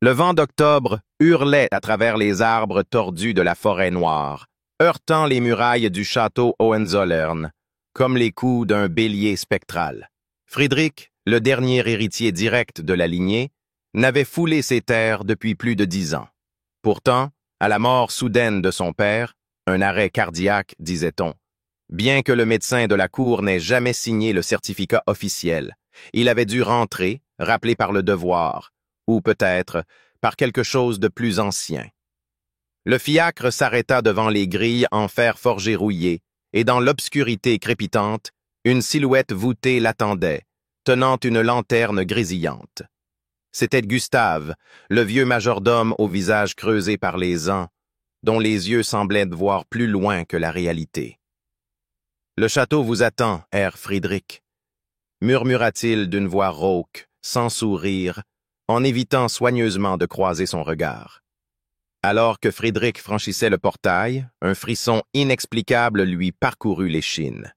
Le vent d'octobre hurlait à travers les arbres tordus de la forêt noire, heurtant les murailles du château Hohenzollern, comme les coups d'un bélier spectral. Friedrich, le dernier héritier direct de la lignée, n'avait foulé ses terres depuis plus de 10 ans. Pourtant, à la mort soudaine de son père, un arrêt cardiaque, disait-on, bien que le médecin de la cour n'ait jamais signé le certificat officiel, il avait dû rentrer, rappelé par le devoir, ou peut-être par quelque chose de plus ancien. Le fiacre s'arrêta devant les grilles en fer forgé rouillé, et dans l'obscurité crépitante, une silhouette voûtée l'attendait, tenant une lanterne grésillante. C'était Gustave, le vieux majordome au visage creusé par les ans, dont les yeux semblaient voir plus loin que la réalité. « Le château vous attend, Herr Friedrich », murmura-t-il d'une voix rauque, sans sourire, en évitant soigneusement de croiser son regard. Alors que Friedrich franchissait le portail, un frisson inexplicable lui parcourut l'échine.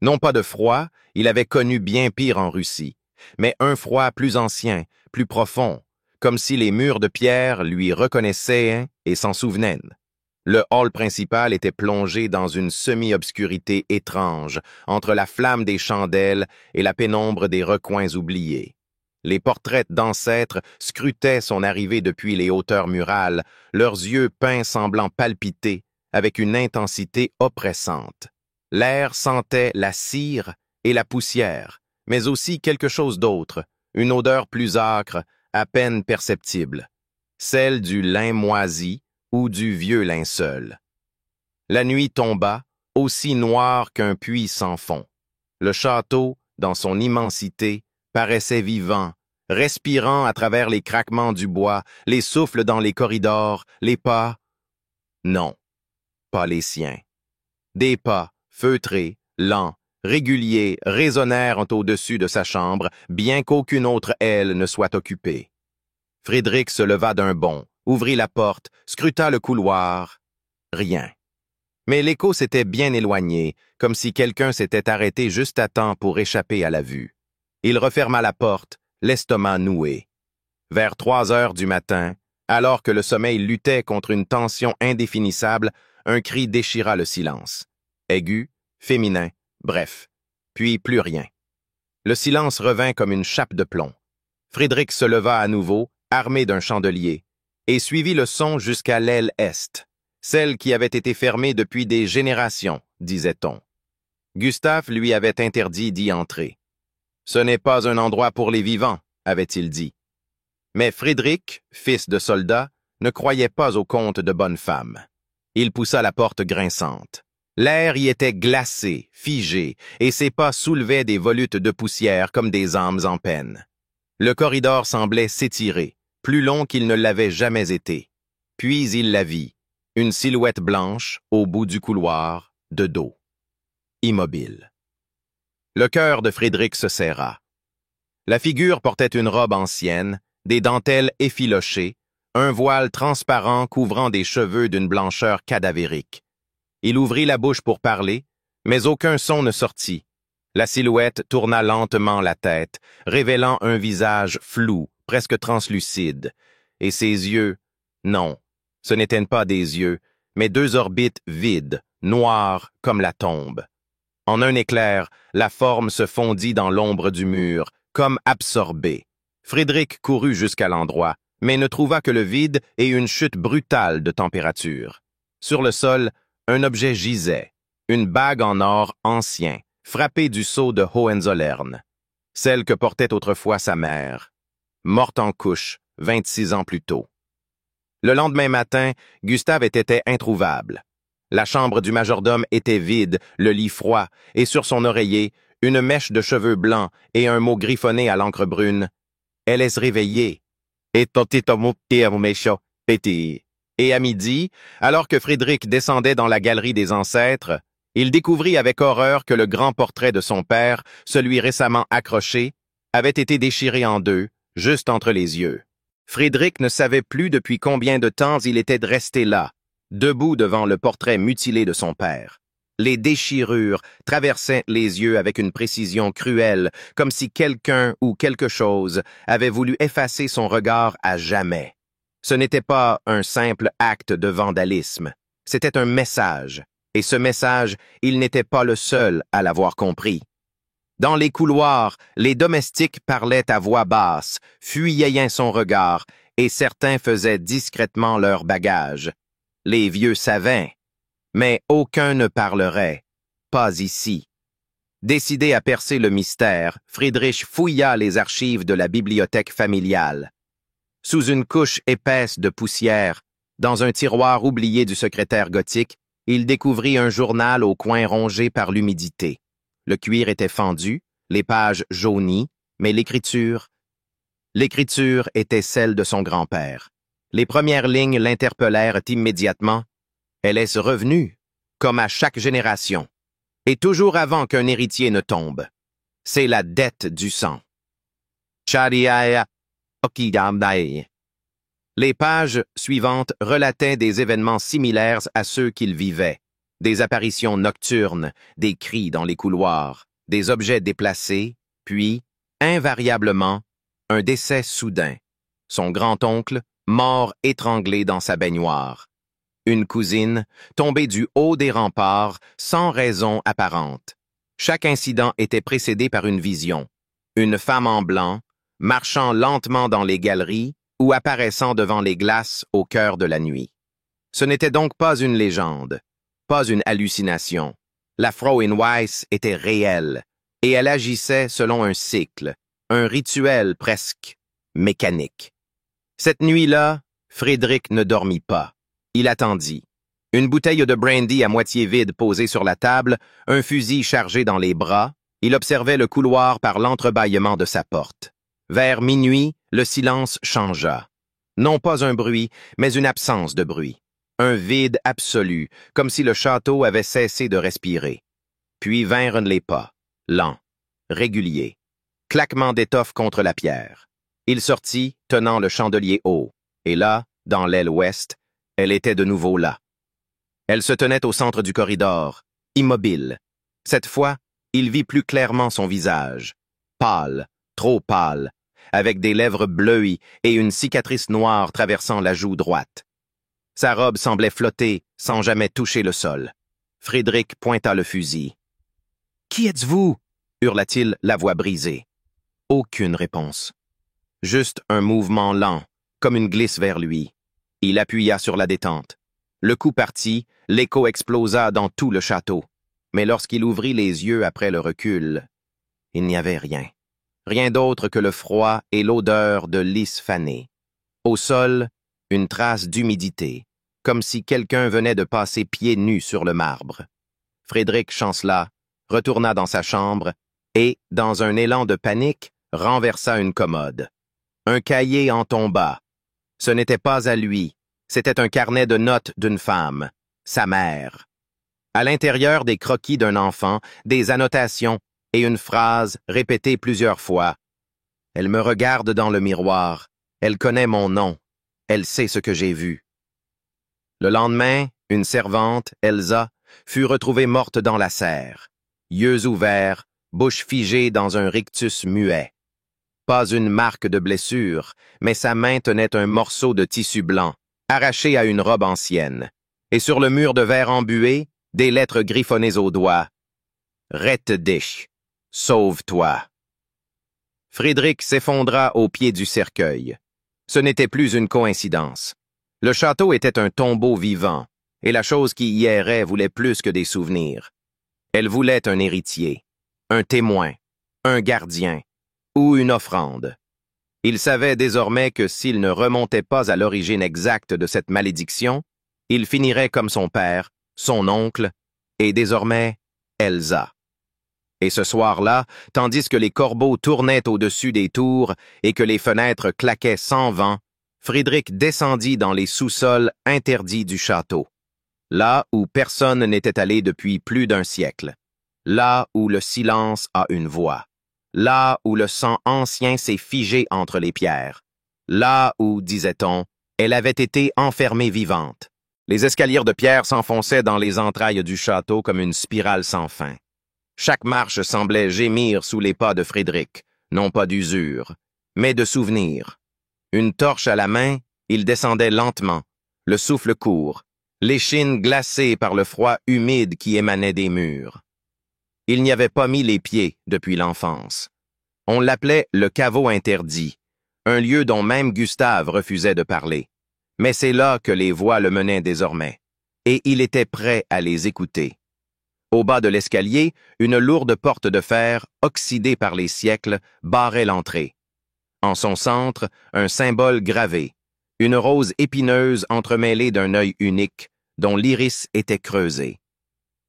Non pas de froid, il avait connu bien pire en Russie, mais un froid plus ancien, plus profond, comme si les murs de pierre lui reconnaissaient et s'en souvenaient. Le hall principal était plongé dans une semi-obscurité étrange, entre la flamme des chandelles et la pénombre des recoins oubliés. Les portraits d'ancêtres scrutaient son arrivée depuis les hauteurs murales, leurs yeux peints semblant palpiter avec une intensité oppressante. L'air sentait la cire et la poussière, mais aussi quelque chose d'autre, une odeur plus âcre, à peine perceptible, celle du lin moisi ou du vieux linceul. La nuit tomba, aussi noire qu'un puits sans fond. Le château, dans son immensité, paraissait vivant, respirant à travers les craquements du bois, les souffles dans les corridors, les pas. Non, pas les siens. Des pas, feutrés, lents, réguliers, résonnèrent au-dessus de sa chambre, bien qu'aucune autre aile ne soit occupée. Friedrich se leva d'un bond, ouvrit la porte, scruta le couloir. Rien. Mais l'écho s'était bien éloigné, comme si quelqu'un s'était arrêté juste à temps pour échapper à la vue. Il referma la porte, l'estomac noué. Vers 3 heures du matin, alors que le sommeil luttait contre une tension indéfinissable, un cri déchira le silence. Aigu, féminin, bref, puis plus rien. Le silence revint comme une chape de plomb. Friedrich se leva à nouveau, armé d'un chandelier, et suivit le son jusqu'à l'aile est, celle qui avait été fermée depuis des générations, disait-on. Gustave lui avait interdit d'y entrer. Ce n'est pas un endroit pour les vivants, avait-il dit. Mais Friedrich, fils de soldat, ne croyait pas au conte de bonne femme. Il poussa la porte grinçante. L'air y était glacé, figé, et ses pas soulevaient des volutes de poussière comme des âmes en peine. Le corridor semblait s'étirer, plus long qu'il ne l'avait jamais été. Puis il la vit, une silhouette blanche, au bout du couloir, de dos. Immobile. Le cœur de Friedrich se serra. La figure portait une robe ancienne, des dentelles effilochées, un voile transparent couvrant des cheveux d'une blancheur cadavérique. Il ouvrit la bouche pour parler, mais aucun son ne sortit. La silhouette tourna lentement la tête, révélant un visage flou, presque translucide, et ses yeux, non, ce n'étaient pas des yeux, mais 2 orbites vides, noires comme la tombe. En un éclair, la forme se fondit dans l'ombre du mur, comme absorbée. Friedrich courut jusqu'à l'endroit, mais ne trouva que le vide et une chute brutale de température. Sur le sol, un objet gisait, une bague en or ancien, frappée du sceau de Hohenzollern, celle que portait autrefois sa mère, morte en couche 26 ans plus tôt. Le lendemain matin, Gustave était introuvable. La chambre du majordome était vide, le lit froid, et sur son oreiller, une mèche de cheveux blancs et un mot griffonné à l'encre brune. « Elle est réveillée. » Et à midi, alors que Friedrich descendait dans la galerie des ancêtres, il découvrit avec horreur que le grand portrait de son père, celui récemment accroché, avait été déchiré en 2, juste entre les yeux. Friedrich ne savait plus depuis combien de temps il était resté là, debout devant le portrait mutilé de son père. Les déchirures traversaient les yeux avec une précision cruelle, comme si quelqu'un ou quelque chose avait voulu effacer son regard à jamais. Ce n'était pas un simple acte de vandalisme, c'était un message, et ce message, il n'était pas le seul à l'avoir compris. Dans les couloirs, les domestiques parlaient à voix basse, fuyaient son regard, et certains faisaient discrètement leur bagage. Les vieux savaient, mais aucun ne parlerait, pas ici. Décidé à percer le mystère, Friedrich fouilla les archives de la bibliothèque familiale. Sous une couche épaisse de poussière, dans un tiroir oublié du secrétaire gothique, il découvrit un journal au coin rongé par l'humidité. Le cuir était fendu, les pages jaunies, mais l'écriture était celle de son grand-père. Les premières lignes l'interpellèrent immédiatement. Elle est revenue, comme à chaque génération, et toujours avant qu'un héritier ne tombe. C'est la dette du sang. Les pages suivantes relataient des événements similaires à ceux qu'il vivait. Des apparitions nocturnes, des cris dans les couloirs, des objets déplacés, puis, invariablement, un décès soudain. Son grand-oncle, mort étranglé dans sa baignoire. Une cousine, tombée du haut des remparts, sans raison apparente. Chaque incident était précédé par une vision. Une femme en blanc, marchant lentement dans les galeries ou apparaissant devant les glaces au cœur de la nuit. Ce n'était donc pas une légende, pas une hallucination. La Frau in Weiß était réelle, et elle agissait selon un cycle, un rituel presque mécanique. Cette nuit-là, Friedrich ne dormit pas. Il attendit. Une bouteille de brandy à moitié vide posée sur la table, un fusil chargé dans les bras, il observait le couloir par l'entrebâillement de sa porte. Vers minuit, le silence changea. Non pas un bruit, mais une absence de bruit. Un vide absolu, comme si le château avait cessé de respirer. Puis vinrent les pas, lents, réguliers. Claquement d'étoffe contre la pierre. Il sortit, tenant le chandelier haut, et là, dans l'aile ouest, elle était de nouveau là. Elle se tenait au centre du corridor, immobile. Cette fois, il vit plus clairement son visage. Pâle, trop pâle, avec des lèvres bleues et une cicatrice noire traversant la joue droite. Sa robe semblait flotter sans jamais toucher le sol. Friedrich pointa le fusil. « Qui êtes-vous » hurla-t-il, la voix brisée. Aucune réponse. Juste un mouvement lent, comme une glisse vers lui. Il appuya sur la détente. Le coup partit, l'écho explosa dans tout le château. Mais lorsqu'il ouvrit les yeux après le recul, il n'y avait rien. Rien d'autre que le froid et l'odeur de lys fané. Au sol, une trace d'humidité, comme si quelqu'un venait de passer pieds nus sur le marbre. Friedrich chancela, retourna dans sa chambre et, dans un élan de panique, renversa une commode. Un cahier en tomba. Ce n'était pas à lui, c'était un carnet de notes d'une femme, sa mère. À l'intérieur des croquis d'un enfant, des annotations et une phrase répétée plusieurs fois. Elle me regarde dans le miroir, elle connaît mon nom, elle sait ce que j'ai vu. Le lendemain, une servante, Elsa, fut retrouvée morte dans la serre, yeux ouverts, bouche figée dans un rictus muet. Pas une marque de blessure, mais sa main tenait un morceau de tissu blanc, arraché à une robe ancienne, et sur le mur de verre embué, des lettres griffonnées au doigt. « Rette dich, sauve-toi ». Friedrich s'effondra au pied du cercueil. Ce n'était plus une coïncidence. Le château était un tombeau vivant, et la chose qui y errait voulait plus que des souvenirs. Elle voulait un héritier, un témoin, un gardien, ou une offrande. Il savait désormais que s'il ne remontait pas à l'origine exacte de cette malédiction, il finirait comme son père, son oncle, et désormais Elsa. Et ce soir-là, tandis que les corbeaux tournaient au-dessus des tours et que les fenêtres claquaient sans vent, Friedrich descendit dans les sous-sols interdits du château, là où personne n'était allé depuis plus d'un siècle, là où le silence a une voix, là où le sang ancien s'est figé entre les pierres, là où, disait-on, elle avait été enfermée vivante. Les escaliers de pierre s'enfonçaient dans les entrailles du château comme une spirale sans fin. Chaque marche semblait gémir sous les pas de Friedrich, non pas d'usure, mais de souvenir. Une torche à la main, Il descendait lentement, le souffle court, l'échine glacée par le froid humide qui émanait des murs. Il n'y avait pas mis les pieds depuis l'enfance. On l'appelait le caveau interdit, un lieu dont même Gustave refusait de parler. Mais c'est là que les voix le menaient désormais, et il était prêt à les écouter. Au bas de l'escalier, une lourde porte de fer, oxydée par les siècles, barrait l'entrée. En son centre, un symbole gravé, une rose épineuse entremêlée d'un œil unique, dont l'iris était creusé.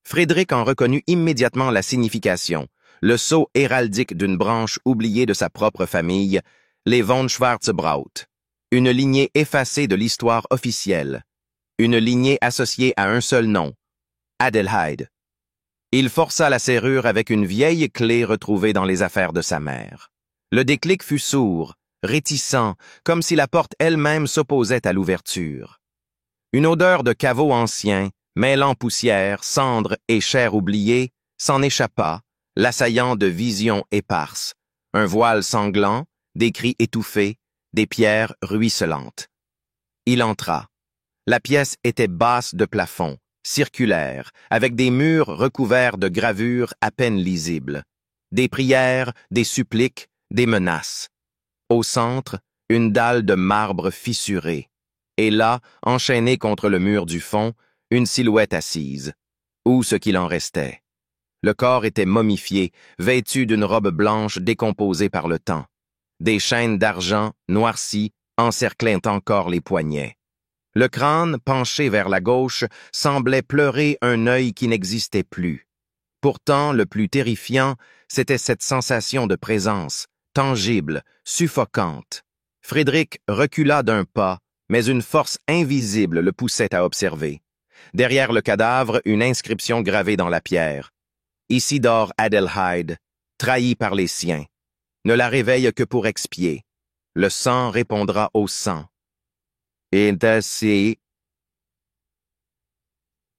Frédéric en reconnut immédiatement la signification, le sceau héraldique d'une branche oubliée de sa propre famille, les von Schwarzbraut, une lignée effacée de l'histoire officielle, une lignée associée à un seul nom, Adelheid. Il força la serrure avec une vieille clé retrouvée dans les affaires de sa mère. Le déclic fut sourd, réticent, comme si la porte elle-même s'opposait à l'ouverture. Une odeur de caveau ancien, mêlant poussière, cendres et chair oubliée, s'en échappa, l'assaillant de visions éparses, un voile sanglant, des cris étouffés, des pierres ruisselantes. Il entra. La pièce était basse de plafond, circulaire, avec des murs recouverts de gravures à peine lisibles, des prières, des suppliques, des menaces. Au centre, une dalle de marbre fissurée, et là, enchaînée contre le mur du fond, une silhouette assise, ou ce qu'il en restait. Le corps était momifié, vêtu d'une robe blanche décomposée par le temps. Des chaînes d'argent, noircies, encerclaient encore les poignets. Le crâne, penché vers la gauche, semblait pleurer un œil qui n'existait plus. Pourtant, le plus terrifiant, c'était cette sensation de présence, tangible, suffocante. Frédéric recula d'un pas, mais une force invisible le poussait à observer. Derrière le cadavre, une inscription gravée dans la pierre. Ici dort Adelheid, trahie par les siens. Ne la réveille que pour expier. Le sang répondra au sang. Et ainsi...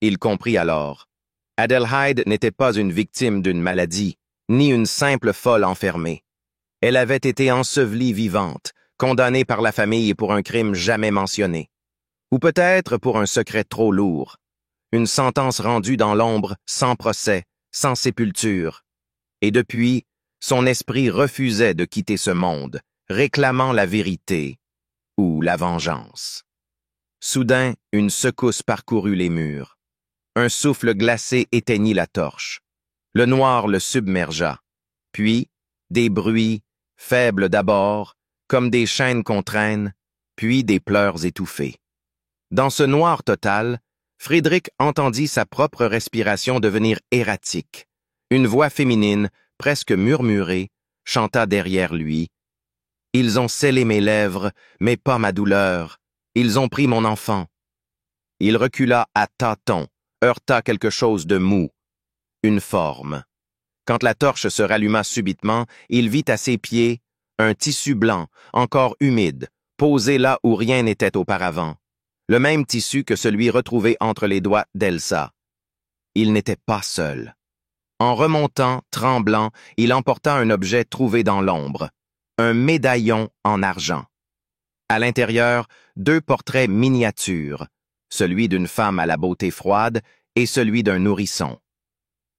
Il comprit alors. Adelheid n'était pas une victime d'une maladie, ni une simple folle enfermée. Elle avait été ensevelie vivante, condamnée par la famille pour un crime jamais mentionné. Ou peut-être pour un secret trop lourd. Une sentence rendue dans l'ombre, sans procès, sans sépulture. Et depuis, son esprit refusait de quitter ce monde, réclamant la vérité ou la vengeance. Soudain, une secousse parcourut les murs. Un souffle glacé éteignit la torche. Le noir le submergea. Puis, des bruits, faibles d'abord, comme des chaînes qu'on traîne, puis des pleurs étouffés. Dans ce noir total, Frédéric entendit sa propre respiration devenir erratique. Une voix féminine, presque murmurée, chanta derrière lui. « Ils ont scellé mes lèvres, mais pas ma douleur. Ils ont pris mon enfant. » Il recula à tâtons, heurta quelque chose de mou, une forme. Quand la torche se ralluma subitement, il vit à ses pieds un tissu blanc, encore humide, posé là où rien n'était auparavant. Le même tissu que celui retrouvé entre les doigts d'Elsa. Il n'était pas seul. En remontant, tremblant, il emporta un objet trouvé dans l'ombre, un médaillon en argent. À l'intérieur, 2 portraits miniatures, celui d'une femme à la beauté froide et celui d'un nourrisson.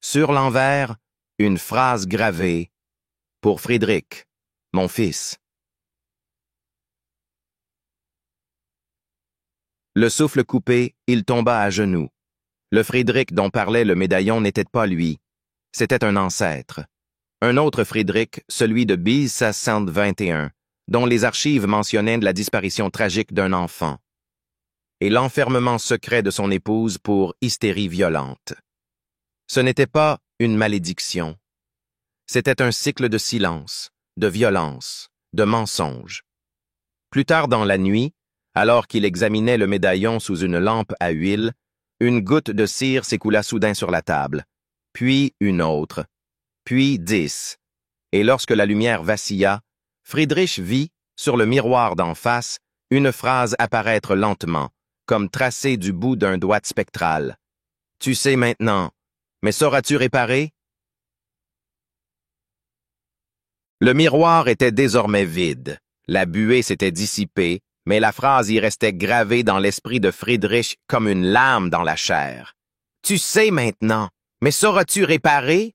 Sur l'envers, une phrase gravée « Pour Frédéric, mon fils ». Le souffle coupé, il tomba à genoux. Le Frédéric dont parlait le médaillon n'était pas lui. C'était un ancêtre. Un autre Frédéric, celui de 1621, dont les archives mentionnaient la disparition tragique d'un enfant et l'enfermement secret de son épouse pour hystérie violente. Ce n'était pas une malédiction. C'était un cycle de silence, de violence, de mensonge. Plus tard dans la nuit, alors qu'il examinait le médaillon sous une lampe à huile, une goutte de cire s'écoula soudain sur la table, puis une autre, puis 10. Et lorsque la lumière vacilla, Friedrich vit, sur le miroir d'en face, une phrase apparaître lentement, comme tracée du bout d'un doigt spectral. « Tu sais maintenant, mais sauras-tu réparer? » Le miroir était désormais vide. La buée s'était dissipée, mais la phrase y restait gravée dans l'esprit de Friedrich comme une lame dans la chair. « Tu sais maintenant, mais sauras-tu réparer? »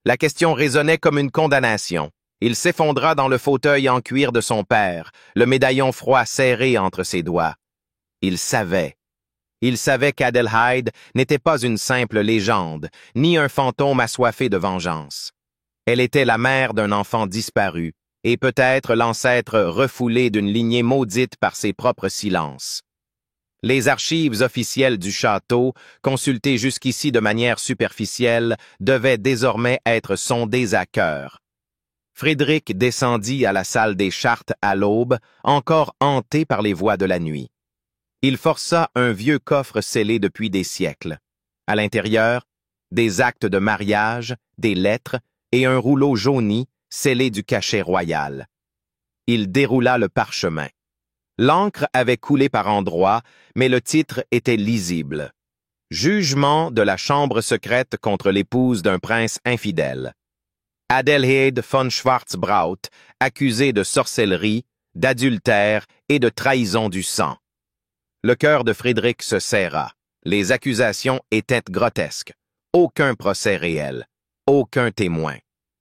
La question résonnait comme une condamnation. Il s'effondra dans le fauteuil en cuir de son père, le médaillon froid serré entre ses doigts. Il savait. Il savait qu'Adelheid n'était pas une simple légende, ni un fantôme assoiffé de vengeance. Elle était la mère d'un enfant disparu, et peut-être l'ancêtre refoulé d'une lignée maudite par ses propres silences. Les archives officielles du château, consultées jusqu'ici de manière superficielle, devaient désormais être sondées à cœur. Friedrich descendit à la salle des chartes à l'aube, encore hanté par les voix de la nuit. Il força un vieux coffre scellé depuis des siècles. À l'intérieur, des actes de mariage, des lettres et un rouleau jauni scellé du cachet royal. Il déroula le parchemin. L'encre avait coulé par endroits, mais le titre était lisible. Jugement de la chambre secrète contre l'épouse d'un prince infidèle. Adelheid von Schwarzbraut, accusée de sorcellerie, d'adultère et de trahison du sang. Le cœur de Friedrich se serra. Les accusations étaient grotesques. Aucun procès réel. Aucun témoin.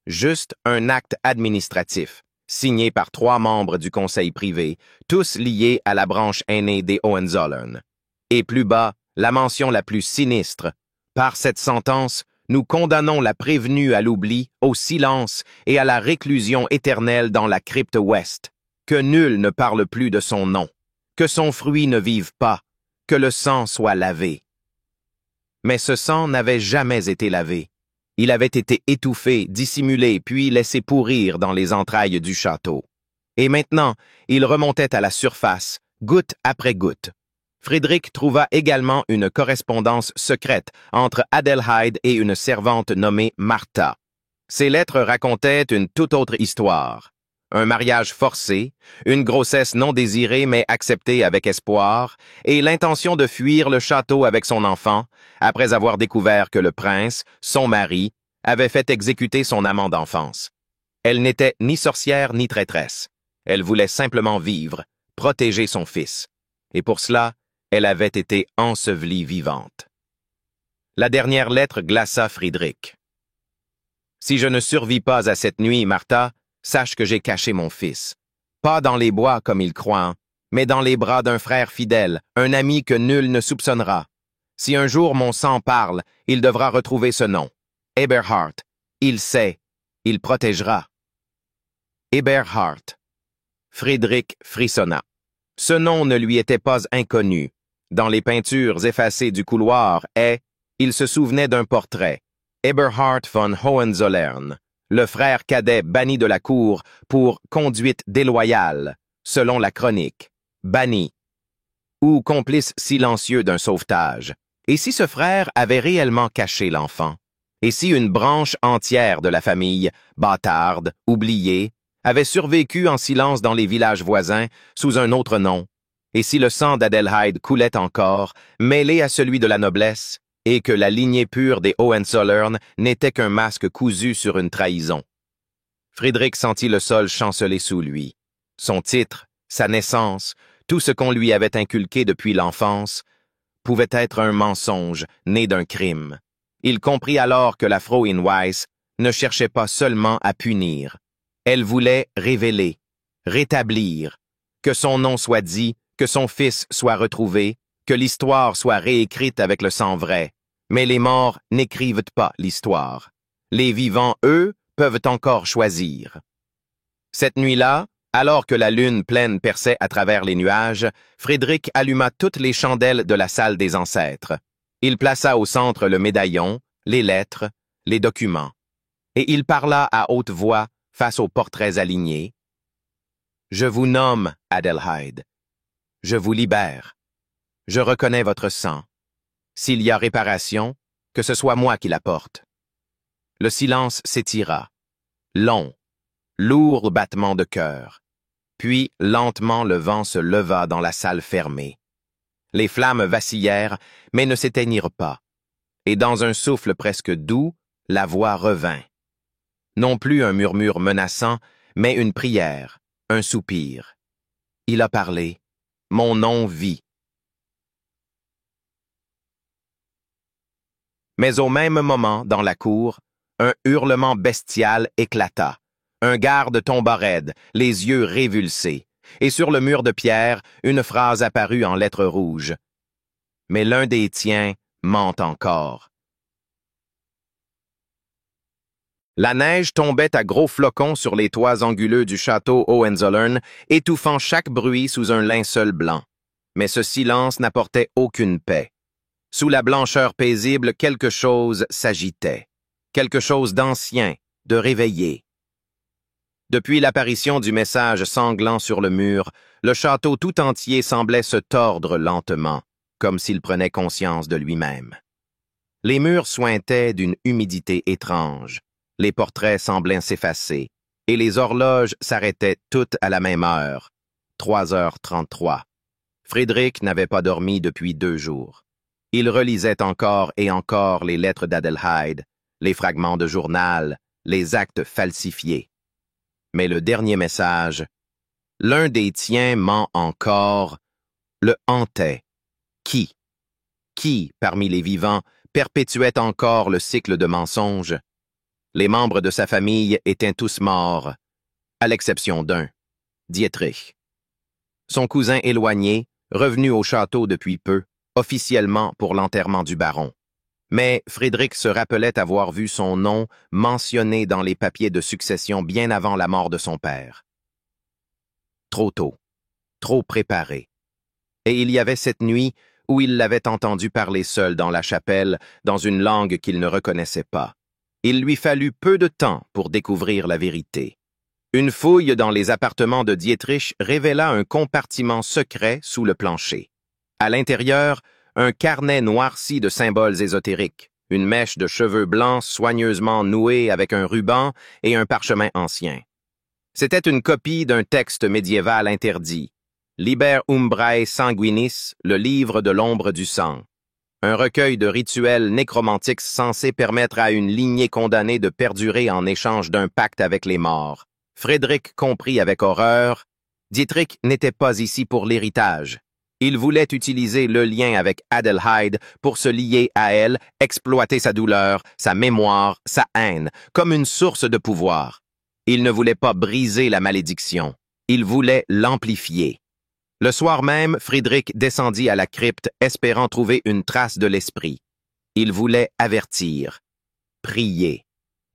Juste un acte administratif, signé par 3 membres du conseil privé, tous liés à la branche aînée des Hohenzollern. Et plus bas, la mention la plus sinistre. Par cette sentence, nous condamnons la prévenue à l'oubli, au silence et à la réclusion éternelle dans la crypte ouest. Que nul ne parle plus de son nom. Que son fruit ne vive pas, que le sang soit lavé. Mais ce sang n'avait jamais été lavé. Il avait été étouffé, dissimulé, puis laissé pourrir dans les entrailles du château. Et maintenant, il remontait à la surface, goutte après goutte. Friedrich trouva également une correspondance secrète entre Adelheid et une servante nommée Martha. Ces lettres racontaient une toute autre histoire. Un mariage forcé, une grossesse non désirée mais acceptée avec espoir, et l'intention de fuir le château avec son enfant, après avoir découvert que le prince, son mari, avait fait exécuter son amant d'enfance. Elle n'était ni sorcière ni traîtresse. Elle voulait simplement vivre, protéger son fils. Et pour cela, elle avait été ensevelie vivante. La dernière lettre glaça Friedrich. « Si je ne survis pas à cette nuit, Martha, sache que j'ai caché mon fils. Pas dans les bois comme il croit, mais dans les bras d'un frère fidèle, un ami que nul ne soupçonnera. Si un jour mon sang parle, il devra retrouver ce nom. Eberhard. Il sait. Il protégera. » Eberhard. Friedrich frissonna. Ce nom ne lui était pas inconnu. Dans les peintures effacées du couloir il se souvenait d'un portrait. Eberhard von Hohenzollern, le frère cadet banni de la cour pour conduite déloyale, selon la chronique, banni, ou complice silencieux d'un sauvetage. Et si ce frère avait réellement caché l'enfant? Et si une branche entière de la famille, bâtarde, oubliée, avait survécu en silence dans les villages voisins sous un autre nom? Et si le sang d'Adelheid coulait encore, mêlé à celui de la noblesse, et que la lignée pure des Hohenzollern n'était qu'un masque cousu sur une trahison? Friedrich sentit le sol chanceler sous lui. Son titre, sa naissance, tout ce qu'on lui avait inculqué depuis l'enfance, pouvait être un mensonge né d'un crime. Il comprit alors que la Frauin Weiss ne cherchait pas seulement à punir. Elle voulait révéler, rétablir, que son nom soit dit, que son fils soit retrouvé, que l'histoire soit réécrite avec le sang vrai. Mais les morts n'écrivent pas l'histoire. Les vivants, eux, peuvent encore choisir. Cette nuit-là, alors que la lune pleine perçait à travers les nuages, Friedrich alluma toutes les chandelles de la salle des ancêtres. Il plaça au centre le médaillon, les lettres, les documents. Et il parla à haute voix face aux portraits alignés. « Je vous nomme, Adelheid. Je vous libère. Je reconnais votre sang. S'il y a réparation, que ce soit moi qui la porte. » Le silence s'étira. Long, lourd battement de cœur. Puis, lentement, le vent se leva dans la salle fermée. Les flammes vacillèrent, mais ne s'éteignirent pas. Et dans un souffle presque doux, la voix revint. Non plus un murmure menaçant, mais une prière, un soupir. Il a parlé. Mon nom vit. Mais au même moment, dans la cour, un hurlement bestial éclata. Un garde tomba raide, les yeux révulsés, et sur le mur de pierre, une phrase apparut en lettres rouges. « Mais l'un des tiens ment encore. » La neige tombait à gros flocons sur les toits anguleux du château Hohenzollern, étouffant chaque bruit sous un linceul blanc. Mais ce silence n'apportait aucune paix. Sous la blancheur paisible, quelque chose s'agitait. Quelque chose d'ancien, de réveillé. Depuis l'apparition du message sanglant sur le mur, le château tout entier semblait se tordre lentement, comme s'il prenait conscience de lui-même. Les murs suintaient d'une humidité étrange. Les portraits semblaient s'effacer, et les horloges s'arrêtaient toutes à la même heure, 3h33. Frédéric n'avait pas dormi depuis 2 jours. Il relisait encore et encore les lettres d'Adelheid, les fragments de journal, les actes falsifiés. Mais le dernier message, « L'un des tiens ment encore », le hantait. Qui, parmi les vivants, perpétuait encore le cycle de mensonges? Les membres de sa famille étaient tous morts, à l'exception d'un, Dietrich. Son cousin éloigné, revenu au château depuis peu, officiellement pour l'enterrement du baron. Mais Frédéric se rappelait avoir vu son nom mentionné dans les papiers de succession bien avant la mort de son père. Trop tôt, trop préparé. Et il y avait cette nuit où il l'avait entendu parler seul dans la chapelle, dans une langue qu'il ne reconnaissait pas. Il lui fallut peu de temps pour découvrir la vérité. Une fouille dans les appartements de Dietrich révéla un compartiment secret sous le plancher. À l'intérieur, un carnet noirci de symboles ésotériques, une mèche de cheveux blancs soigneusement nouée avec un ruban et un parchemin ancien. C'était une copie d'un texte médiéval interdit, Liber Umbrae Sanguinis, le livre de l'ombre du sang. Un recueil de rituels nécromantiques censés permettre à une lignée condamnée de perdurer en échange d'un pacte avec les morts. Frédéric comprit avec horreur, Dietrich n'était pas ici pour l'héritage. Il voulait utiliser le lien avec Adelheid pour se lier à elle, exploiter sa douleur, sa mémoire, sa haine, comme une source de pouvoir. Il ne voulait pas briser la malédiction, il voulait l'amplifier. Le soir même, Frédéric descendit à la crypte, espérant trouver une trace de l'esprit. Il voulait avertir, prier.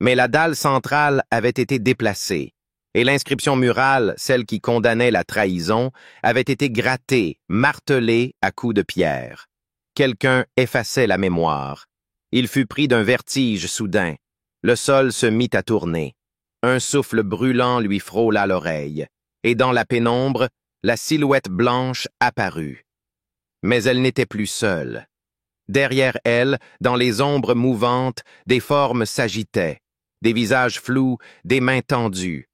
Mais la dalle centrale avait été déplacée, et l'inscription murale, celle qui condamnait la trahison, avait été grattée, martelée à coups de pierre. Quelqu'un effaçait la mémoire. Il fut pris d'un vertige soudain. Le sol se mit à tourner. Un souffle brûlant lui frôla l'oreille, et dans la pénombre, la silhouette blanche apparut. Mais elle n'était plus seule. Derrière elle, dans les ombres mouvantes, des formes s'agitaient, des visages flous, des mains tendues.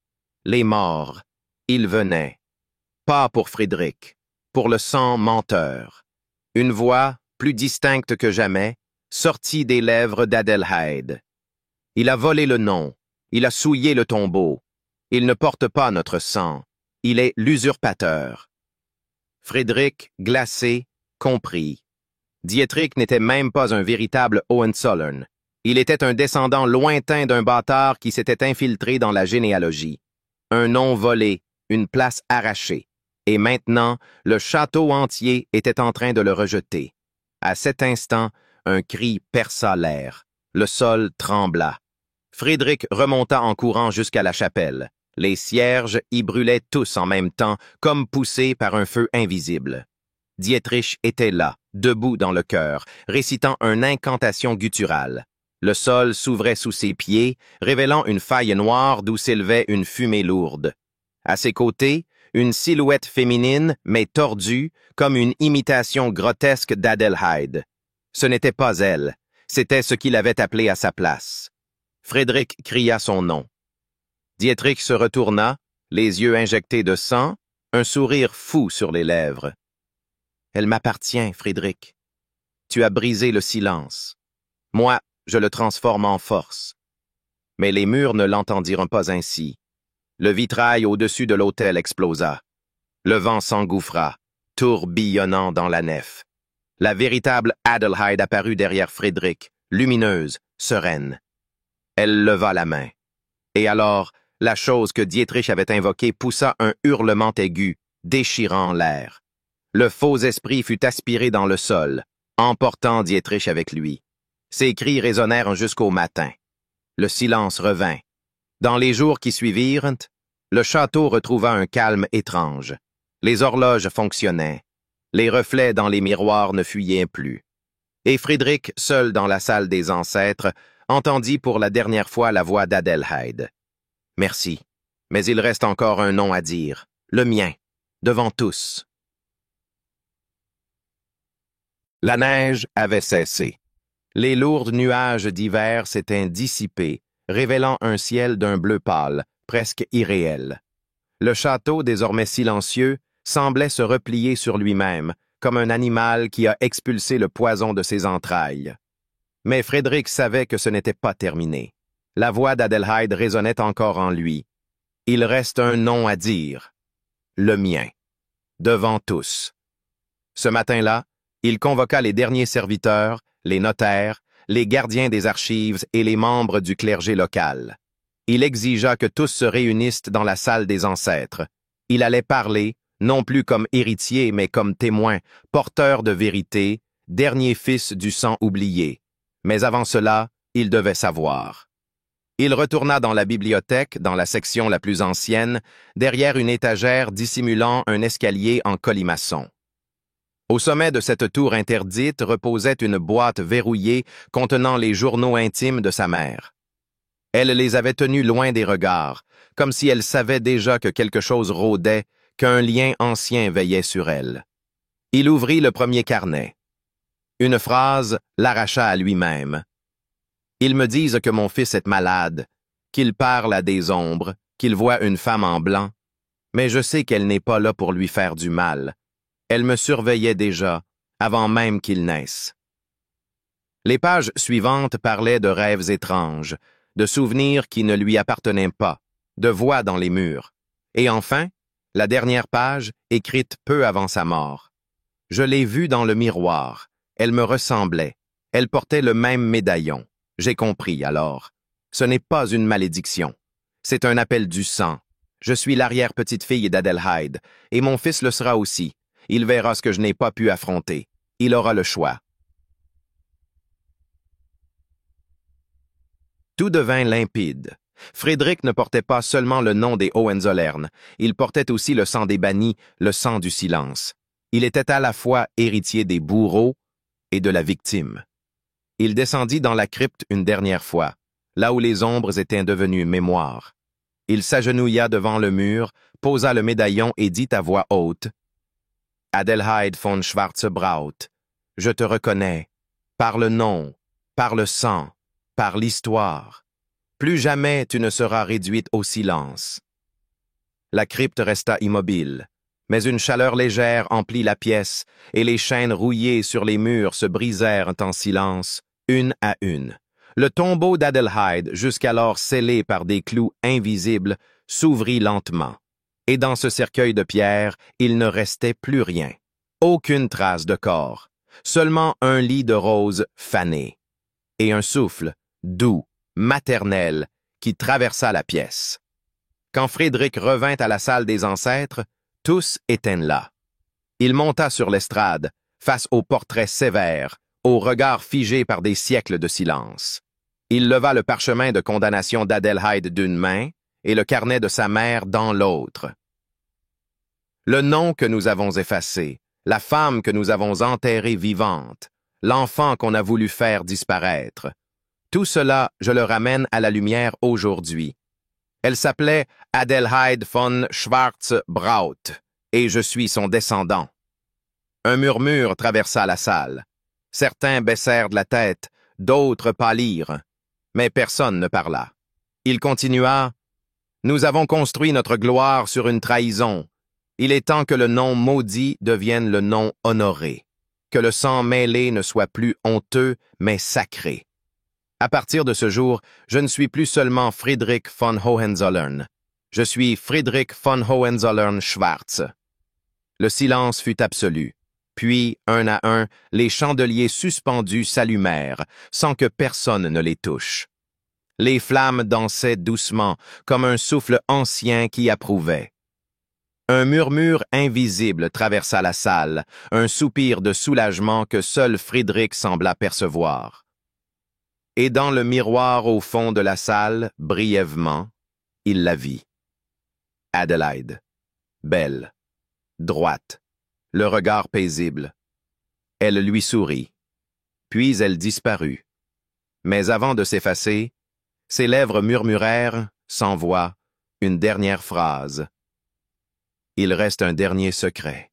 Les morts, ils venaient. Pas pour Frédéric, pour le sang menteur. Une voix, plus distincte que jamais, sortit des lèvres d'Adelheid. Il a volé le nom, il a souillé le tombeau. Il ne porte pas notre sang. Il est l'usurpateur. Frédéric, glacé, comprit. Dietrich n'était même pas un véritable Hohenzollern. Il était un descendant lointain d'un bâtard qui s'était infiltré dans la généalogie. Un nom volé, une place arrachée. Et maintenant, le château entier était en train de le rejeter. À cet instant, un cri perça l'air. Le sol trembla. Frédéric remonta en courant jusqu'à la chapelle. Les cierges y brûlaient tous en même temps, comme poussés par un feu invisible. Dietrich était là, debout dans le chœur, récitant une incantation gutturale. Le sol s'ouvrait sous ses pieds, révélant une faille noire d'où s'élevait une fumée lourde. À ses côtés, une silhouette féminine, mais tordue, comme une imitation grotesque d'Adelheid. Ce n'était pas elle, c'était ce qu'il avait appelé à sa place. Frédéric cria son nom. Dietrich se retourna, les yeux injectés de sang, un sourire fou sur les lèvres. « Elle m'appartient, Frédéric. Tu as brisé le silence. Moi, je le transforme en force. » Mais les murs ne l'entendirent pas ainsi. Le vitrail au-dessus de l'autel explosa. Le vent s'engouffra, tourbillonnant dans la nef. La véritable Adelheid apparut derrière Frédéric, lumineuse, sereine. Elle leva la main. Et alors, la chose que Dietrich avait invoquée poussa un hurlement aigu, déchirant l'air. Le faux esprit fut aspiré dans le sol, emportant Dietrich avec lui. Ses cris résonnèrent jusqu'au matin. Le silence revint. Dans les jours qui suivirent, le château retrouva un calme étrange. Les horloges fonctionnaient. Les reflets dans les miroirs ne fuyaient plus. Et Frédéric, seul dans la salle des ancêtres, entendit pour la dernière fois la voix d'Adelheid. « Merci, mais il reste encore un nom à dire, le mien, devant tous. » La neige avait cessé. Les lourds nuages d'hiver s'étaient dissipés, révélant un ciel d'un bleu pâle, presque irréel. Le château, désormais silencieux, semblait se replier sur lui-même, comme un animal qui a expulsé le poison de ses entrailles. Mais Frédéric savait que ce n'était pas terminé. La voix d'Adelheid résonnait encore en lui. Il reste un nom à dire. Le mien. Devant tous. Ce matin-là, il convoqua les derniers serviteurs, les notaires, les gardiens des archives et les membres du clergé local. Il exigea que tous se réunissent dans la salle des ancêtres. Il allait parler, non plus comme héritier, mais comme témoin, porteur de vérité, dernier fils du sang oublié. Mais avant cela, il devait savoir. Il retourna dans la bibliothèque, dans la section la plus ancienne, derrière une étagère dissimulant un escalier en colimaçon. Au sommet de cette tour interdite reposait une boîte verrouillée contenant les journaux intimes de sa mère. Elle les avait tenus loin des regards, comme si elle savait déjà que quelque chose rôdait, qu'un lien ancien veillait sur elle. Il ouvrit le premier carnet. Une phrase l'arracha à lui-même. « Ils me disent que mon fils est malade, qu'il parle à des ombres, qu'il voit une femme en blanc, mais je sais qu'elle n'est pas là pour lui faire du mal. Elle me surveillait déjà, avant même qu'il naisse. » Les pages suivantes parlaient de rêves étranges, de souvenirs qui ne lui appartenaient pas, de voix dans les murs. Et enfin, la dernière page, écrite peu avant sa mort. « Je l'ai vue dans le miroir. Elle me ressemblait. Elle portait le même médaillon. J'ai compris alors. Ce n'est pas une malédiction. C'est un appel du sang. Je suis l'arrière-petite-fille d'Adelheid, et mon fils le sera aussi. Il verra ce que je n'ai pas pu affronter. Il aura le choix. » Tout devint limpide. Frédéric ne portait pas seulement le nom des Hohenzollern, il portait aussi le sang des bannis, le sang du silence. Il était à la fois héritier des bourreaux et de la victime. Il descendit dans la crypte une dernière fois, là où les ombres étaient devenues mémoire. Il s'agenouilla devant le mur, posa le médaillon et dit à voix haute « Adelheid von Schwarze-Braut, je te reconnais, par le nom, par le sang, par l'histoire. Plus jamais tu ne seras réduite au silence. » La crypte resta immobile, mais une chaleur légère emplit la pièce, et les chaînes rouillées sur les murs se brisèrent en silence, une à une. Le tombeau d'Adelheid, jusqu'alors scellé par des clous invisibles, s'ouvrit lentement. Et dans ce cercueil de pierre, il ne restait plus rien. Aucune trace de corps, seulement un lit de roses fané. Et un souffle, doux, maternel, qui traversa la pièce. Quand Frédéric revint à la salle des ancêtres, tous étaient là. Il monta sur l'estrade, face au portrait sévère, au regard figé par des siècles de silence. Il leva le parchemin de condamnation d'Adelheid d'une main et le carnet de sa mère dans l'autre. Le nom que nous avons effacé, la femme que nous avons enterrée vivante, l'enfant qu'on a voulu faire disparaître, tout cela, je le ramène à la lumière aujourd'hui. Elle s'appelait Adelheid von Schwarze-Braut, et je suis son descendant. Un murmure traversa la salle. Certains baissèrent de la tête, d'autres pâlirent, mais personne ne parla. Il continua « Nous avons construit notre gloire sur une trahison. Il est temps que le nom maudit devienne le nom honoré, que le sang mêlé ne soit plus honteux, mais sacré. À partir de ce jour, je ne suis plus seulement Frédéric von Hohenzollern. Je suis Frédéric von Hohenzollern-Schwarz. Le silence fut absolu. Puis, un à un, les chandeliers suspendus s'allumèrent, sans que personne ne les touche. Les flammes dansaient doucement, comme un souffle ancien qui approuvait. Un murmure invisible traversa la salle, un soupir de soulagement que seul Friedrich sembla percevoir. Et dans le miroir au fond de la salle, brièvement, il la vit. Adélaïde, belle, droite, le regard paisible. Elle lui sourit, puis elle disparut. Mais avant de s'effacer, ses lèvres murmurèrent, sans voix, une dernière phrase. Il reste un dernier secret.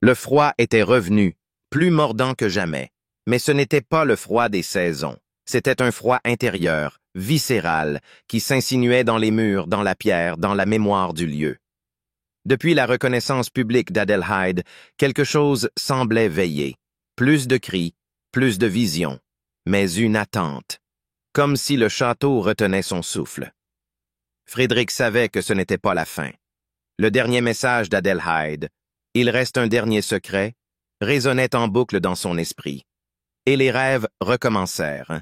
Le froid était revenu, plus mordant que jamais, mais ce n'était pas le froid des saisons. C'était un froid intérieur, viscéral, qui s'insinuait dans les murs, dans la pierre, dans la mémoire du lieu. Depuis la reconnaissance publique d'Adelheid, quelque chose semblait veiller. Plus de cris, plus de visions, mais une attente, comme si le château retenait son souffle. Friedrich savait que ce n'était pas la fin. Le dernier message d'Adelheid, « Il reste un dernier secret », résonnait en boucle dans son esprit. Et les rêves recommencèrent.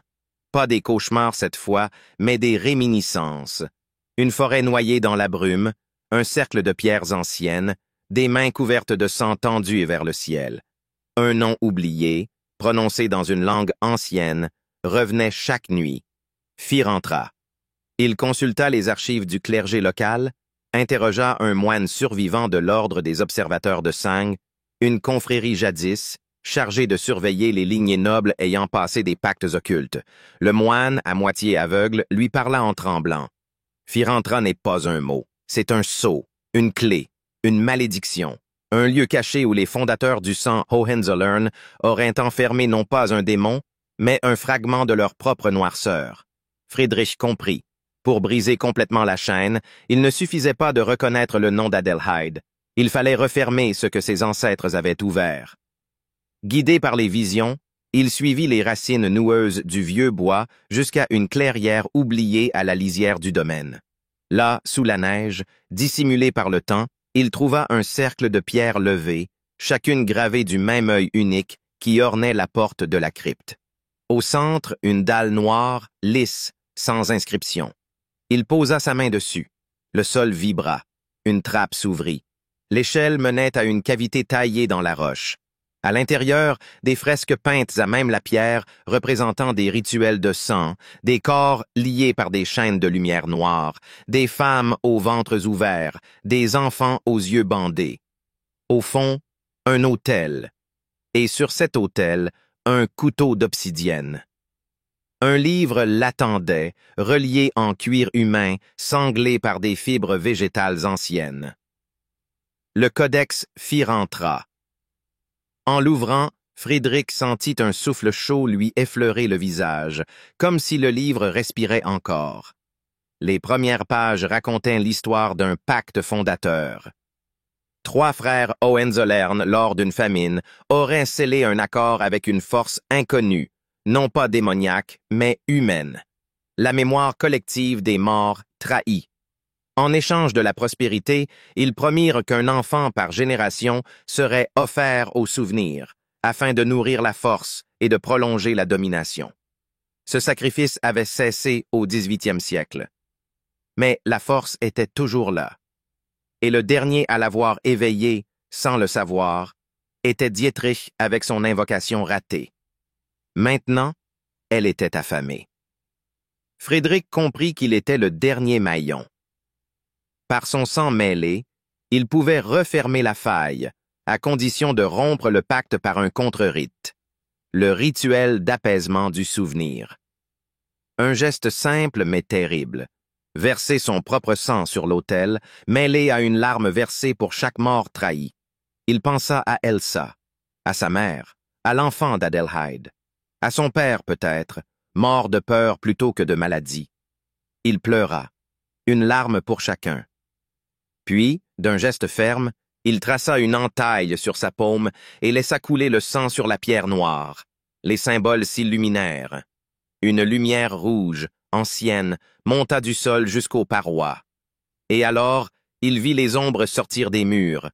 Pas des cauchemars cette fois, mais des réminiscences. Une forêt noyée dans la brume, un cercle de pierres anciennes, des mains couvertes de sang tendues vers le ciel. Un nom oublié, prononcé dans une langue ancienne, revenait chaque nuit. Phi rentra. Il consulta les archives du clergé local, interrogea un moine survivant de l'ordre des observateurs de Sang, une confrérie jadis, chargée de surveiller les lignées nobles ayant passé des pactes occultes. Le moine, à moitié aveugle, lui parla en tremblant. Phi rentra n'est pas un mot. C'est un sceau, une clé, une malédiction, un lieu caché où les fondateurs du sang Hohenzollern auraient enfermé non pas un démon, mais un fragment de leur propre noirceur. Friedrich comprit. Pour briser complètement la chaîne, il ne suffisait pas de reconnaître le nom d'Adelheid. Il fallait refermer ce que ses ancêtres avaient ouvert. Guidé par les visions, il suivit les racines noueuses du vieux bois jusqu'à une clairière oubliée à la lisière du domaine. Là, sous la neige, dissimulé par le temps, il trouva un cercle de pierres levées, chacune gravée du même œil unique qui ornait la porte de la crypte. Au centre, une dalle noire, lisse, sans inscription. Il posa sa main dessus. Le sol vibra. Une trappe s'ouvrit. L'échelle menait à une cavité taillée dans la roche. À l'intérieur, des fresques peintes à même la pierre représentant des rituels de sang, des corps liés par des chaînes de lumière noire, des femmes aux ventres ouverts, des enfants aux yeux bandés. Au fond, un autel. Et sur cet autel, un couteau d'obsidienne. Un livre l'attendait, relié en cuir humain, sanglé par des fibres végétales anciennes. Le codex Phi rentra. En l'ouvrant, Friedrich sentit un souffle chaud lui effleurer le visage, comme si le livre respirait encore. Les premières pages racontaient l'histoire d'un pacte fondateur. 3 frères Hohenzollern, lors d'une famine, auraient scellé un accord avec une force inconnue, non pas démoniaque, mais humaine. La mémoire collective des morts trahis. En échange de la prospérité, ils promirent qu'un enfant par génération serait offert au souvenir, afin de nourrir la force et de prolonger la domination. Ce sacrifice avait cessé au XVIIIe siècle. Mais la force était toujours là. Et le dernier à l'avoir éveillée, sans le savoir, était Dietrich avec son invocation ratée. Maintenant, elle était affamée. Friedrich comprit qu'il était le dernier maillon. Par son sang mêlé, il pouvait refermer la faille, à condition de rompre le pacte par un contre-rite, le rituel d'apaisement du souvenir. Un geste simple mais terrible, verser son propre sang sur l'autel, mêlé à une larme versée pour chaque mort trahi. Il pensa à Elsa, à sa mère, à l'enfant d'Adelheid, à son père peut-être, mort de peur plutôt que de maladie. Il pleura, une larme pour chacun. Puis, d'un geste ferme, il traça une entaille sur sa paume et laissa couler le sang sur la pierre noire. Les symboles s'illuminèrent. Une lumière rouge, ancienne, monta du sol jusqu'aux parois. Et alors, il vit les ombres sortir des murs.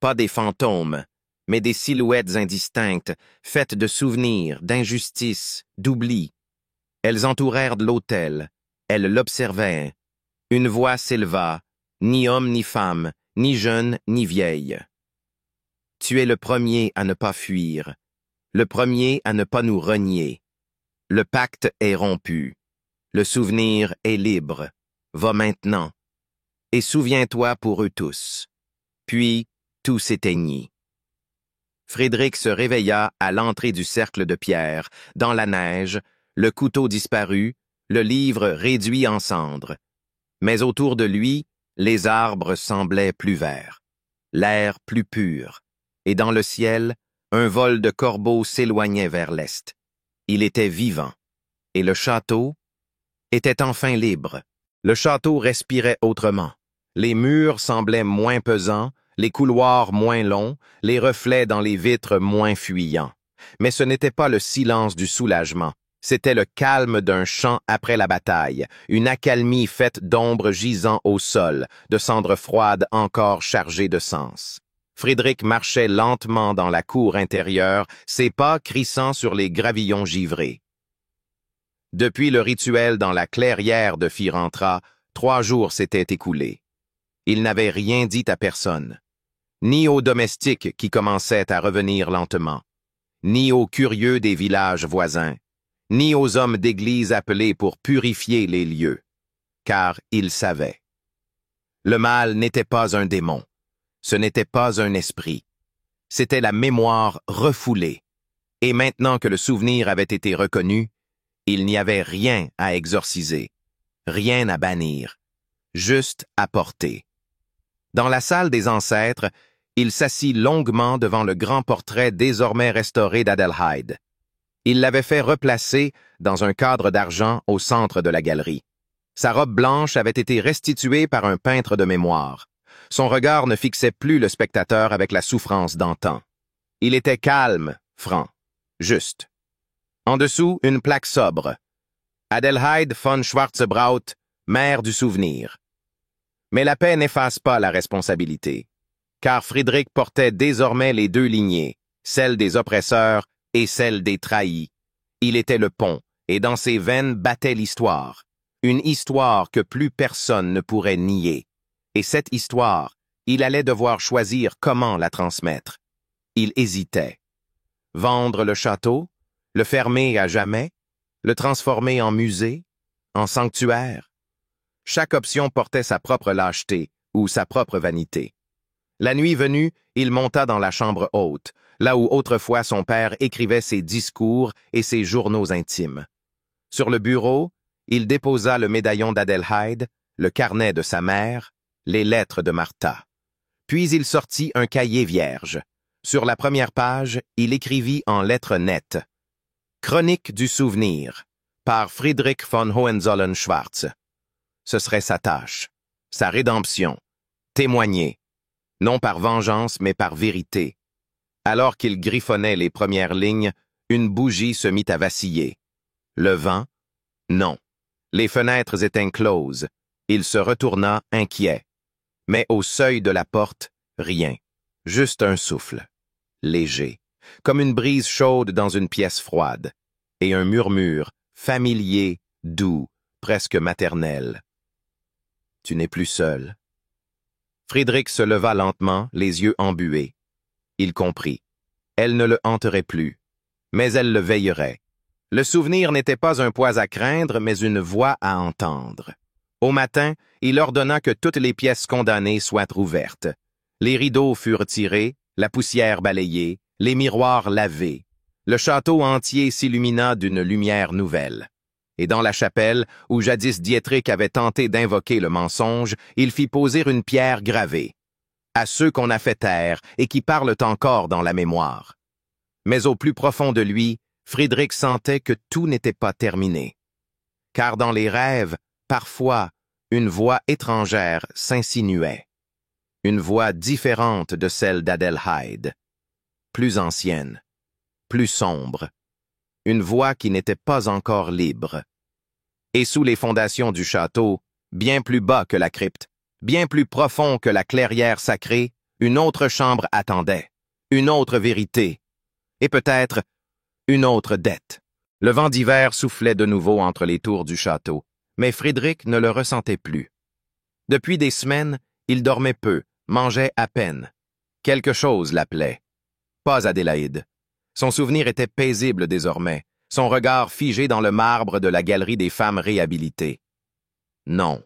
Pas des fantômes, mais des silhouettes indistinctes, faites de souvenirs, d'injustice, d'oubli. Elles entourèrent de l'autel, elles l'observaient. Une voix s'éleva, ni homme ni femme, ni jeune ni vieille. Tu es le premier à ne pas fuir, le premier à ne pas nous renier. Le pacte est rompu, le souvenir est libre. Va maintenant, et souviens-toi pour eux tous. Puis, tout s'éteignit. Frédéric se réveilla à l'entrée du cercle de pierre, dans la neige, le couteau disparu, le livre réduit en cendres. Mais autour de lui, les arbres semblaient plus verts, l'air plus pur, et dans le ciel, un vol de corbeaux s'éloignait vers l'est. Il était vivant, et le château était enfin libre. Le château respirait autrement. Les murs semblaient moins pesants, les couloirs moins longs, les reflets dans les vitres moins fuyants. Mais ce n'était pas le silence du soulagement. C'était le calme d'un champ après la bataille, une accalmie faite d'ombres gisant au sol, de cendres froides encore chargées de sens. Frédéric marchait lentement dans la cour intérieure, ses pas crissant sur les gravillons givrés. Depuis le rituel dans la clairière de Firentra, 3 jours s'étaient écoulés. Il n'avait rien dit à personne, ni aux domestiques qui commençaient à revenir lentement, ni aux curieux des villages voisins, ni aux hommes d'église appelés pour purifier les lieux, car ils savaient. Le mal n'était pas un démon, ce n'était pas un esprit, c'était la mémoire refoulée, et maintenant que le souvenir avait été reconnu, il n'y avait rien à exorciser, rien à bannir, juste à porter. Dans la salle des ancêtres, il s'assit longuement devant le grand portrait désormais restauré d'Adelheid. Il l'avait fait replacer dans un cadre d'argent au centre de la galerie. Sa robe blanche avait été restituée par un peintre de mémoire. Son regard ne fixait plus le spectateur avec la souffrance d'antan. Il était calme, franc, juste. En dessous, une plaque sobre. Adelheid von Schwarzebraut, mère du souvenir. Mais la paix n'efface pas la responsabilité, car Frédéric portait désormais les 2 lignées, celle des oppresseurs et celle des trahis. Il était le pont, et dans ses veines battait l'histoire, une histoire que plus personne ne pourrait nier. Et cette histoire, il allait devoir choisir comment la transmettre. Il hésitait. Vendre le château? Le fermer à jamais? Le transformer en musée? En sanctuaire? Chaque option portait sa propre lâcheté ou sa propre vanité. La nuit venue, il monta dans la chambre haute, là où autrefois son père écrivait ses discours et ses journaux intimes. Sur le bureau, il déposa le médaillon d'Adelheid, le carnet de sa mère, les lettres de Martha. Puis il sortit un cahier vierge. Sur la première page, il écrivit en lettres nettes « Chronique du souvenir » par Friedrich von Hohenzollern-Schwarz. Ce serait sa tâche, sa rédemption, témoigner, non par vengeance mais par vérité. Alors qu'il griffonnait les premières lignes, une bougie se mit à vaciller. Le vent? Non. Les fenêtres étaient closes. Il se retourna inquiet. Mais au seuil de la porte, rien. Juste un souffle. Léger. Comme une brise chaude dans une pièce froide. Et un murmure, familier, doux, presque maternel. Tu n'es plus seul. Frédéric se leva lentement, les yeux embués. Il comprit. Elle ne le hanterait plus. Mais elle le veillerait. Le souvenir n'était pas un poids à craindre, mais une voix à entendre. Au matin, il ordonna que toutes les pièces condamnées soient rouvertes. Les rideaux furent tirés, la poussière balayée, les miroirs lavés. Le château entier s'illumina d'une lumière nouvelle. Et dans la chapelle, où jadis Dietrich avait tenté d'invoquer le mensonge, il fit poser une pierre gravée. À ceux qu'on a fait taire et qui parlent encore dans la mémoire. Mais au plus profond de lui, Frédéric sentait que tout n'était pas terminé. Car dans les rêves, parfois, une voix étrangère s'insinuait. Une voix différente de celle d'Adelheid. Plus ancienne, plus sombre. Une voix qui n'était pas encore libre. Et sous les fondations du château, bien plus bas que la crypte, bien plus profond que la clairière sacrée, Une autre chambre attendait, une autre vérité, et peut-être une autre dette. Le vent d'hiver soufflait de nouveau entre les tours du château, mais Frédéric ne le ressentait plus. Depuis des semaines, il dormait peu, mangeait à peine. Quelque chose l'appelait. Pas Adélaïde. Son souvenir était paisible désormais, son regard figé dans le marbre de la galerie des femmes réhabilitées. Non.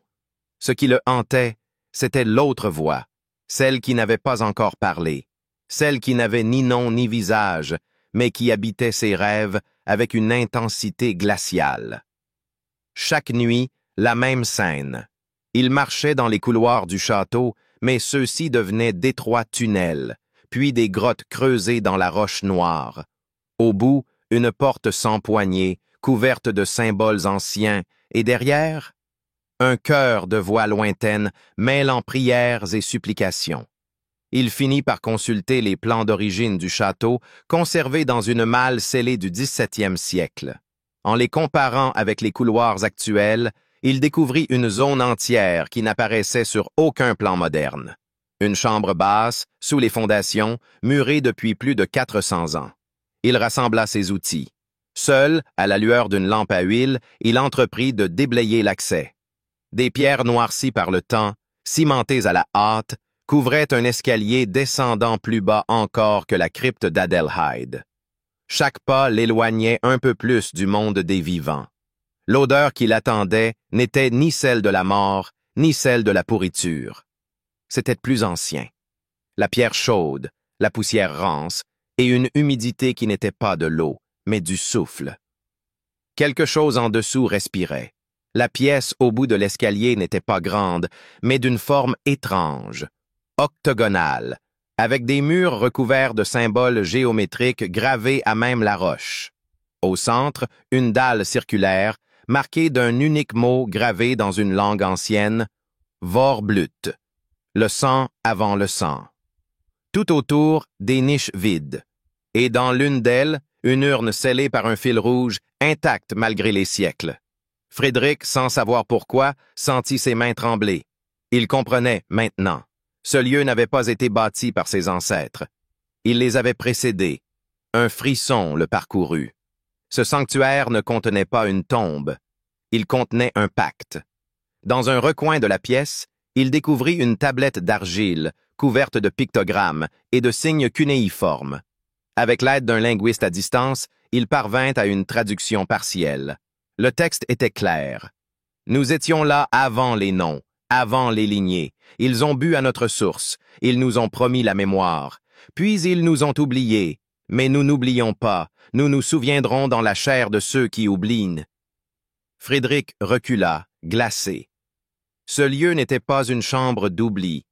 Ce qui le hantait, c'était l'autre voix, celle qui n'avait pas encore parlé, celle qui n'avait ni nom ni visage, mais qui habitait ses rêves avec une intensité glaciale. Chaque nuit, la même scène. Il marchait dans les couloirs du château, mais ceux-ci devenaient d'étroits tunnels, puis des grottes creusées dans la roche noire. Au bout, une porte sans poignée, couverte de symboles anciens, et derrière, un chœur de voix lointaines mêlant prières et supplications. Il finit par consulter les plans d'origine du château, conservés dans une malle scellée du XVIIe siècle. En les comparant avec les couloirs actuels, il découvrit une zone entière qui n'apparaissait sur aucun plan moderne. Une chambre basse, sous les fondations, murée depuis plus de 400 ans. Il rassembla ses outils. Seul, à la lueur d'une lampe à huile, il entreprit de déblayer l'accès. Des pierres noircies par le temps, cimentées à la hâte, couvraient un escalier descendant plus bas encore que la crypte d'Adelheid. Chaque pas l'éloignait un peu plus du monde des vivants. L'odeur qui l'attendait n'était ni celle de la mort, ni celle de la pourriture. C'était plus ancien. La pierre chaude, la poussière rance, et une humidité qui n'était pas de l'eau, mais du souffle. Quelque chose en dessous respirait. La pièce au bout de l'escalier n'était pas grande, mais d'une forme étrange, octogonale, avec des murs recouverts de symboles géométriques gravés à même la roche. Au centre, une dalle circulaire, marquée d'un unique mot gravé dans une langue ancienne, Vorblut, le sang avant le sang. Tout autour, des niches vides, et dans l'une d'elles, une urne scellée par un fil rouge, intacte malgré les siècles. Frédéric, sans savoir pourquoi, sentit ses mains trembler. Il comprenait, maintenant. Ce lieu n'avait pas été bâti par ses ancêtres. Il les avait précédés. Un frisson le parcourut. Ce sanctuaire ne contenait pas une tombe. Il contenait un pacte. Dans un recoin de la pièce, il découvrit une tablette d'argile, couverte de pictogrammes et de signes cunéiformes. Avec l'aide d'un linguiste à distance, il parvint à une traduction partielle. Le texte était clair. Nous étions là avant les noms, avant les lignées. Ils ont bu à notre source. Ils nous ont promis la mémoire. Puis ils nous ont oubliés. Mais nous n'oublions pas. Nous nous souviendrons dans la chair de ceux qui oublient. Frédéric recula, glacé. Ce lieu n'était pas une chambre d'oubli.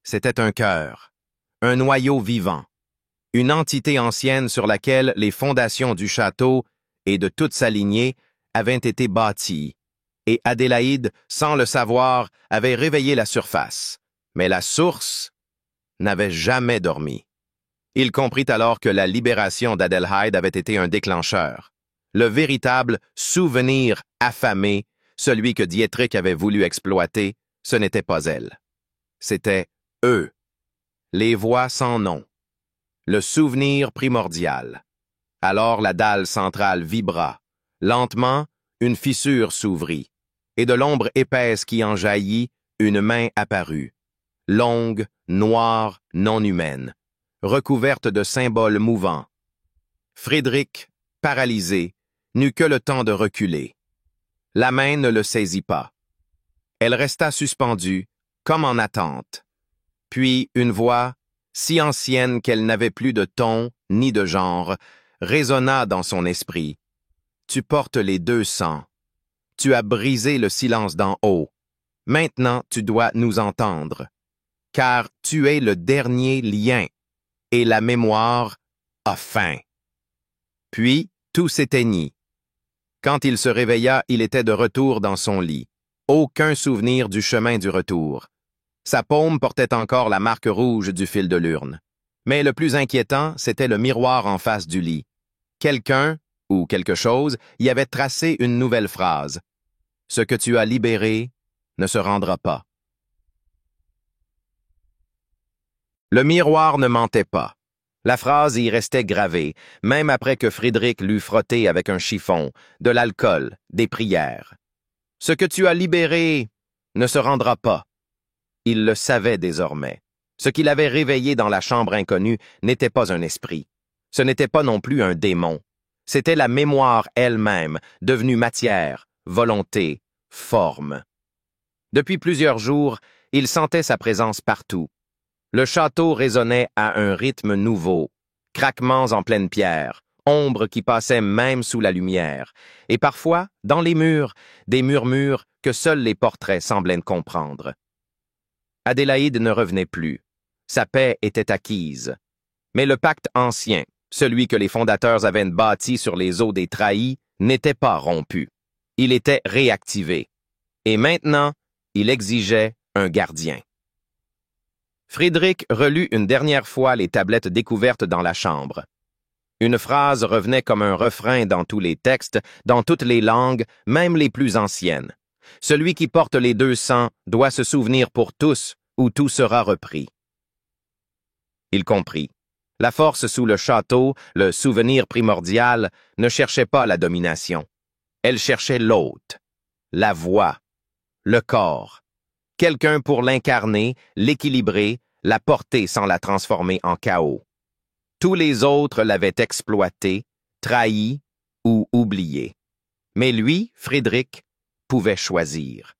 C'était un cœur, un noyau vivant, une entité ancienne sur laquelle les fondations du château et de toute sa lignée avaient été bâties, et Adélaïde, sans le savoir, avait réveillé la surface. Mais la source n'avait jamais dormi. Il comprit alors que la libération d'Adelheid avait été un déclencheur. Le véritable souvenir affamé, celui que Dietrich avait voulu exploiter, ce n'était pas elle. C'était eux, les voix sans nom, le souvenir primordial. Alors la dalle centrale vibra. Lentement, une fissure s'ouvrit, et de l'ombre épaisse qui en jaillit, une main apparut, longue, noire, non humaine, recouverte de symboles mouvants. Frédéric, paralysé, n'eut que le temps de reculer. La main ne le saisit pas. Elle resta suspendue, comme en attente. Puis une voix, si ancienne qu'elle n'avait plus de ton ni de genre, résonna dans son esprit. Tu portes les deux sangs. Tu as brisé le silence d'en haut. Maintenant, tu dois nous entendre. Car tu es le dernier lien, et la mémoire a faim. Puis, tout s'éteignit. Quand il se réveilla, il était de retour dans son lit. Aucun souvenir du chemin du retour. Sa paume portait encore la marque rouge du fil de l'urne. Mais le plus inquiétant, c'était le miroir en face du lit. Quelqu'un, ou quelque chose, y avait tracé une nouvelle phrase. « Ce que tu as libéré ne se rendra pas. » Le miroir ne mentait pas. La phrase y restait gravée, même après que Friedrich l'eut frotté avec un chiffon, de l'alcool, des prières. Ce que tu as libéré ne se rendra pas. Il le savait désormais. Ce qu'il avait réveillé dans la chambre inconnue n'était pas un esprit. Ce n'était pas non plus un démon. C'était la mémoire elle-même, devenue matière, volonté, forme. Depuis plusieurs jours, il sentait sa présence partout. Le château résonnait à un rythme nouveau, craquements en pleine pierre, ombres qui passaient même sous la lumière, et parfois, dans les murs, des murmures que seuls les portraits semblaient comprendre. Adélaïde ne revenait plus. Sa paix était acquise. Mais le pacte ancien, celui que les fondateurs avaient bâti sur les os des trahis, n'était pas rompu. Il était réactivé. Et maintenant, il exigeait un gardien. Friedrich relut une dernière fois les tablettes découvertes dans la chambre. Une phrase revenait comme un refrain dans tous les textes, dans toutes les langues, même les plus anciennes. Celui qui porte les 200 doit se souvenir pour tous, ou tout sera repris. Il comprit. La force sous le château, le souvenir primordial, ne cherchait pas la domination. Elle cherchait l'hôte, la voix, le corps. Quelqu'un pour l'incarner, l'équilibrer, la porter sans la transformer en chaos. Tous les autres l'avaient exploité, trahi ou oublié. Mais lui, Friedrich, pouvait choisir.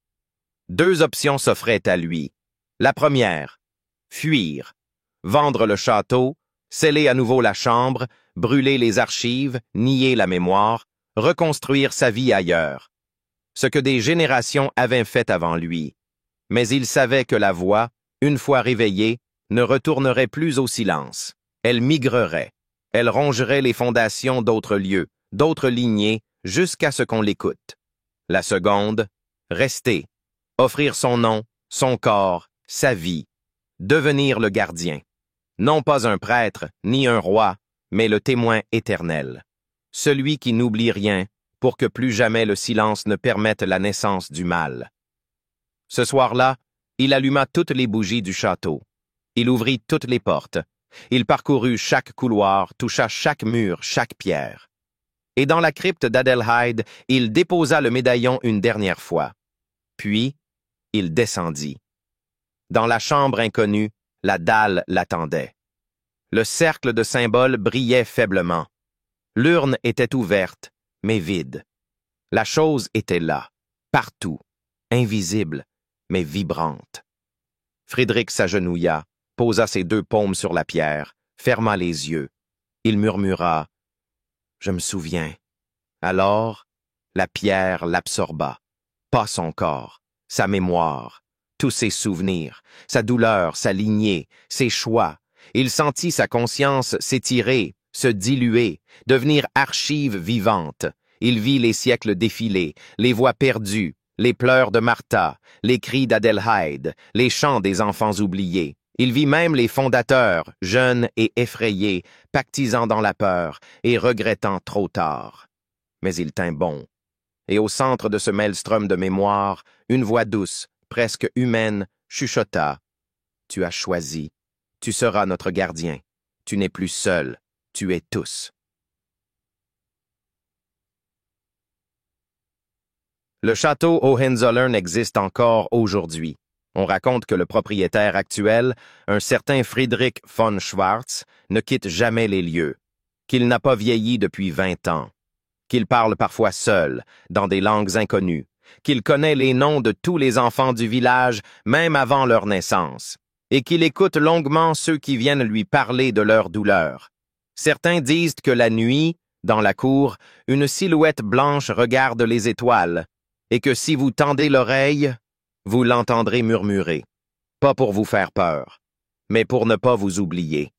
2 options s'offraient à lui. La première, fuir, vendre le château, sceller à nouveau la chambre, brûler les archives, nier la mémoire, reconstruire sa vie ailleurs. Ce que des générations avaient fait avant lui. Mais il savait que la voix, une fois réveillée, ne retournerait plus au silence. Elle migrerait. Elle rongerait les fondations d'autres lieux, d'autres lignées, jusqu'à ce qu'on l'écoute. La seconde, rester, offrir son nom, son corps, sa vie, devenir le gardien. Non pas un prêtre, ni un roi, mais le témoin éternel. Celui qui n'oublie rien, pour que plus jamais le silence ne permette la naissance du mal. Ce soir-là, il alluma toutes les bougies du château. Il ouvrit toutes les portes. Il parcourut chaque couloir, toucha chaque mur, chaque pierre. Et dans la crypte d'Adelheid, il déposa le médaillon une dernière fois. Puis, il descendit. Dans la chambre inconnue, la dalle l'attendait. Le cercle de symboles brillait faiblement. L'urne était ouverte, mais vide. La chose était là, partout, invisible, mais vibrante. Friedrich s'agenouilla, posa ses 2 paumes sur la pierre, ferma les yeux. Il murmura « Je me souviens ». Alors, la pierre l'absorba, pas son corps, sa mémoire, tous ses souvenirs, sa douleur, sa lignée, ses choix. Il sentit sa conscience s'étirer, se diluer, devenir archive vivante. Il vit les siècles défiler, les voix perdues, les pleurs de Martha, les cris d'Adelheid, les chants des enfants oubliés. Il vit même les fondateurs, jeunes et effrayés, pactisant dans la peur et regrettant trop tard. Mais il tint bon. Et au centre de ce maelstrom de mémoire, une voix douce, presque humaine, chuchota. « Tu as choisi. Tu seras notre gardien. Tu n'es plus seul. Tu es tous. » Le château Hohenzollern existe encore aujourd'hui. On raconte que le propriétaire actuel, un certain Friedrich von Schwarz, ne quitte jamais les lieux, qu'il n'a pas vieilli depuis 20 ans, qu'il parle parfois seul, dans des langues inconnues, qu'il connaît les noms de tous les enfants du village, même avant leur naissance, et qu'il écoute longuement ceux qui viennent lui parler de leur douleur. Certains disent que la nuit, dans la cour, une silhouette blanche regarde les étoiles, et que si vous tendez l'oreille, vous l'entendrez murmurer, pas pour vous faire peur, mais pour ne pas vous oublier.